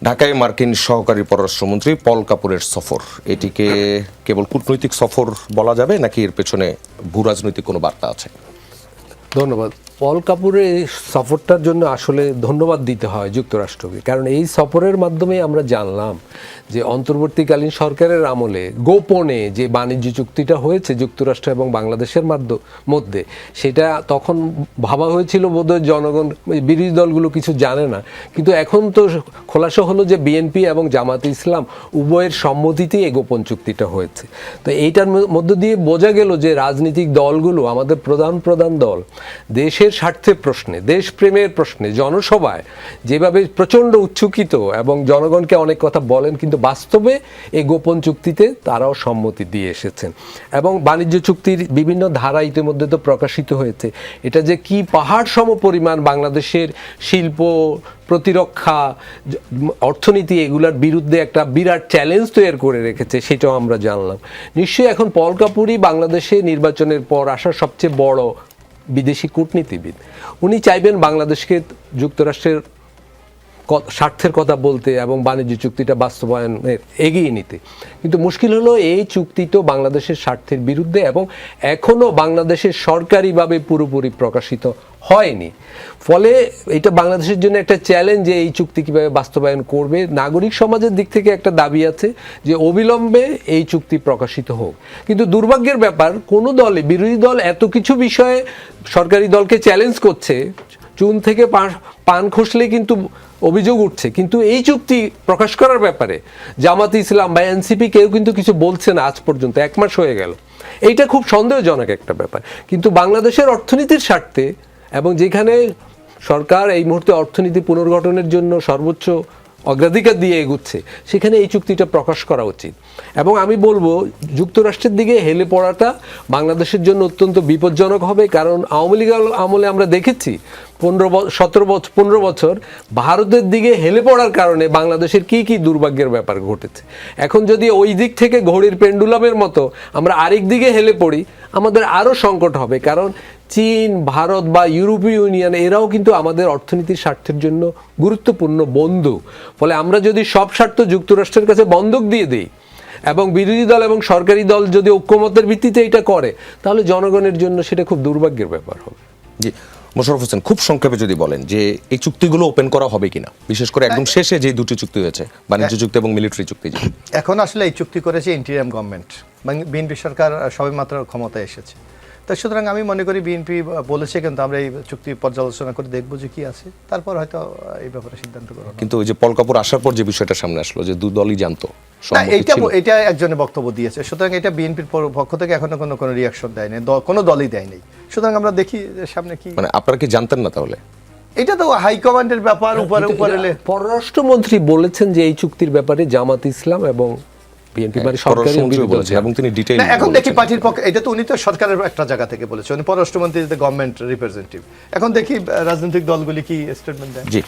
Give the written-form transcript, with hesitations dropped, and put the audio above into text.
ঢাকায় মার্কিন সহকারী পররাষ্ট্রমন্ত্রী পল কাপুরের সফর, এটিকে কেবল কূটনৈতিক সফর বলা যাবে নাকি এর পেছনে ভূ রাজনৈতিক কোনো বার্তা আছে? ধন্যবাদ। পল কাপুরের এই সফরটার জন্য আসলে ধন্যবাদ দিতে হয় যুক্তরাষ্ট্রকে, কারণ এই সফরের মাধ্যমে আমরা জানলাম যে অন্তর্বর্তীকালীন সরকারের আমলে গোপনে যে বাণিজ্য চুক্তিটা হয়েছে যুক্তরাষ্ট্র এবং বাংলাদেশের মধ্যে, সেটা তখন ভাবা হয়েছিল বোধহয় জনগণ, বিরোধী দলগুলো কিছু জানে না, কিন্তু এখন তো খোলাসা হলো যে বিএনপি এবং জামাতে ইসলাম উভয়ের সম্মতিতেই এই গোপন চুক্তিটা হয়েছে। তো এইটার মধ্য দিয়ে বোঝা গেল যে রাজনৈতিক দলগুলো, আমাদের প্রধান দল, দেশের স্বার্থের প্রশ্নে, দেশপ্রেমের প্রশ্নে জনসভায় যেভাবে প্রচণ্ড উচ্ছ্বসিত এবং জনগণকে অনেক কথা বলেন, কিন্তু বাস্তবে এই গোপন চুক্তিতে তারাও সম্মতি দিয়ে এসেছেন। এবং বাণিজ্য চুক্তির বিভিন্ন ধারা ইতিমধ্যে তো প্রকাশিত হয়েছে। এটা যে কি পাহাড় সম পরিমাণ বাংলাদেশের শিল্প, প্রতিরক্ষা, অর্থনীতি, এগুলোর বিরুদ্ধে একটা বিরাট চ্যালেঞ্জ তৈরি করে রেখেছে, সেটাও আমরা জানলাম। নিশ্চয়ই এখন পল কাপুরই বাংলাদেশে নির্বাচনের পর আসা সবচেয়ে বড় বিদেশি কূটনীতিবিদ। উনি চাইবেন বাংলাদেশকে যুক্তরাষ্ট্রের স্বার্থের কথা বলতে এবং বাণিজ্য চুক্তিটা বাস্তবায়নের এগিয়ে নিতে, কিন্তু মুশকিল হলো এই চুক্তি তো বাংলাদেশের স্বার্থের বিরুদ্ধে এবং এখনও বাংলাদেশের সরকারিভাবে পুরোপুরি প্রকাশিত হয়নি। ফলে এটা বাংলাদেশের জন্য একটা চ্যালেঞ্জ যে এই চুক্তি কীভাবে বাস্তবায়ন করবে। নাগরিক সমাজের দিক থেকে একটা দাবি আছে যে অবিলম্বে এই চুক্তি প্রকাশিত হোক, কিন্তু দুর্ভাগ্যের ব্যাপার কোনো দলে, বিরোধী দল এত কিছু বিষয়ে সরকারি দলকে চ্যালেঞ্জ করছে, চুন থেকে পান খসলে কিন্তু অভিযোগ উঠছে, কিন্তু এই চুক্তি প্রকাশ করার ব্যাপারে জামাতে ইসলাম বা এনসিপি কেউ কিন্তু কিছু বলছে না আজ পর্যন্ত। 1 মাস হয়ে গেল। এইটা খুব সন্দেহজনক একটা ব্যাপার। কিন্তু বাংলাদেশের অর্থনীতির স্বার্থে এবং যেখানে সরকার এই মুহূর্তে অর্থনীতি পুনর্গঠনের জন্য সর্বোচ্চ অগ্রাধিকার দিয়ে এগুচ্ছে, সেখানে এই চুক্তিটা প্রকাশ করা উচিত। এবং আমি বলবো যুক্তরাষ্ট্রের দিকে হেলে পড়াটা বাংলাদেশের জন্য অত্যন্ত বিপজ্জনক হবে, কারণ আওয়ামী লীগ আমলে আমরা দেখেছি 15 বছর ভারতের দিকে হেলে পড়ার কারণে বাংলাদেশের কি দুর্ভাগ্যের ব্যাপার ঘটেছে। এখন যদি ওই দিক থেকে ঘড়ির পেন্ডুলামের মতো আমরা আরেক দিকে হেলে পড়ি, আমাদের আরও সংকট হবে, কারণ চীন, ভারত বা ইউরোপীয় ইউনিয়ন এরাও কিন্তু আমাদের অর্থনীতির স্বার্থের জন্য গুরুত্বপূর্ণ বন্ধু। ফলে আমরা যদি সব স্বার্থ যুক্তরাষ্ট্রের কাছে বন্ধক দিয়ে দিই এবং বিরোধী দল এবং সরকারি দল যদি ঐক্যমতের ভিত্তিতে এটা করে, তাহলে জনগণের জন্য সেটা খুব দুর্ভাগ্যের ব্যাপার হবে। জি, মোশাররফ হোসেন, খুব সংক্ষেপে যদি বলেন যে এই চুক্তিগুলো ওপেন করা হবে কিনা, বিশেষ করে একদম শেষে যে দুটি চুক্তি হয়েছে, বাণিজ্য চুক্তি এবং মিলিটারি চুক্তি। এখন আসলে এই চুক্তি করেছে ইন্টিরিয়াম গভর্নমেন্ট, বিএনপি সরকার সবেমাত্র ক্ষমতায় এসেছে। তাই সুতরাং আমি মনে করি বিএনপি বলেছে, কিন্তু আমরা এই চুক্তি পর্যালোচনা করে দেখবো যে কি আছে, তারপর হয়তো এই ব্যাপারে সিদ্ধান্ত করব। কিন্তু ওই যে পল কাপুর আসার পর যে বিষয়টা সামনে আসলো যে দু দলই জানতো, এটা একজনের বক্তব্য দিয়েছে, সুতরাং এটা বিএনপির পক্ষ থেকে এখনো কোনো রিয়াকশন দেয়নি, কোনো দলই দেয়নি। সুতরাং আমরা দেখি সামনে কি। মানে আপনারা কি জানতেন না তাহলে? এটা তো হাইকমান্ডের ব্যাপার, উপরে পররাষ্ট্রমন্ত্রী বলেছেন যে এই চুক্তির ব্যাপারে জামাত ইসলাম এবং বিএনপি মানে সরকারি বলেছে এবং তিনি ডিটেইল। এখন দেখি পার্টির পক্ষে, এটা তো উনি তো সরকারের একটা জায়গা থেকে বলেছে, উনি পররাষ্ট্রমন্ত্রী, গভর্নমেন্ট রিপ্রেজেন্টেটিভ। এখন দেখি রাজনৈতিক দলগুলি কি স্টেটমেন্ট দেয়। জি।